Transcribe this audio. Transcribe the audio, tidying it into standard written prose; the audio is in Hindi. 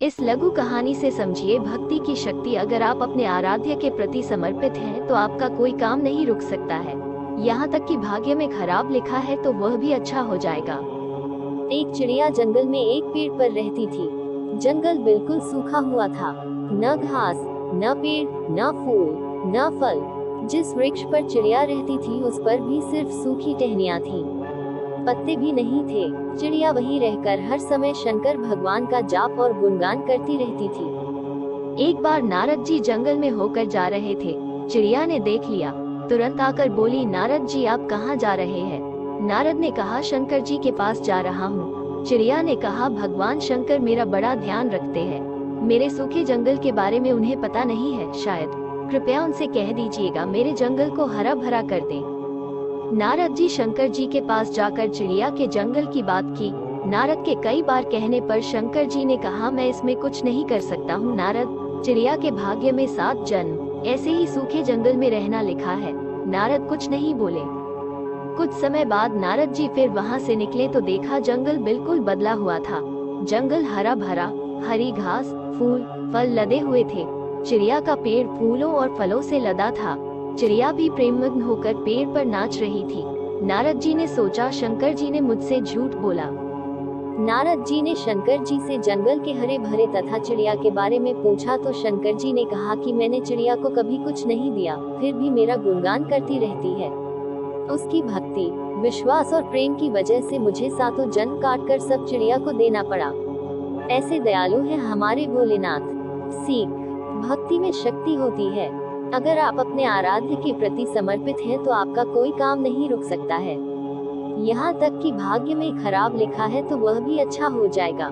इस लघु कहानी से समझिए भक्ति की शक्ति। अगर आप अपने आराध्य के प्रति समर्पित हैं तो आपका कोई काम नहीं रुक सकता है। यहाँ तक कि भाग्य में खराब लिखा है तो वह भी अच्छा हो जाएगा। एक चिड़िया जंगल में एक पेड़ पर रहती थी। जंगल बिल्कुल सूखा हुआ था, न घास, न पेड़, न फूल, न फल। जिस वृक्ष पर चिड़िया रहती थी उस पर भी सिर्फ सूखी टहनियाँ थीं। पत्ते भी नहीं थे। चिड़िया वहीं रहकर हर समय शंकर भगवान का जाप और गुणगान करती रहती थी। एक बार नारद जी जंगल में होकर जा रहे थे। चिड़िया ने देख लिया, तुरंत आकर बोली, नारद जी आप कहाँ जा रहे हैं? नारद ने कहा, शंकर जी के पास जा रहा हूँ। चिड़िया ने कहा, भगवान शंकर मेरा बड़ा ध्यान रखते हैं। मेरे सूखे जंगल के बारे में उन्हें पता नहीं है शायद। कृपया उनसे कह दीजिएगा मेरे जंगल को हरा भरा कर दें। नारद जी शंकर जी के पास जाकर चिड़िया के जंगल की बात की। नारद के कई बार कहने पर शंकर जी ने कहा, मैं इसमें कुछ नहीं कर सकता हूँ नारद। चिड़िया के भाग्य में 7 जन्म ऐसे ही सूखे जंगल में रहना लिखा है। नारद कुछ नहीं बोले। कुछ समय बाद नारद जी फिर वहाँ से निकले तो देखा जंगल बिल्कुल बदला हुआ था। जंगल हरा भरा, हरी घास, फूल, फल लदे हुए थे। चिड़िया का पेड़ फूलों और फलों से लदा था। चिड़िया भी प्रेममग्न होकर पेड़ पर नाच रही थी। नारद जी ने सोचा, शंकर जी ने मुझसे झूठ बोला। नारद जी ने शंकर जी से जंगल के हरे भरे तथा चिड़िया के बारे में पूछा तो शंकर जी ने कहा कि मैंने चिड़िया को कभी कुछ नहीं दिया, फिर भी मेरा गुणगान करती रहती है। उसकी भक्ति, विश्वास और प्रेम की वजह से मुझे 7 जन्म काटकर सब चिड़िया को देना पड़ा। ऐसे दयालु हैं हमारे भोलेनाथ। सीख, भक्ति में शक्ति होती है। अगर आप अपने आराध्य के प्रति समर्पित हैं तो आपका कोई काम नहीं रुक सकता है। यहाँ तक कि भाग्य में खराब लिखा है तो वह भी अच्छा हो जाएगा।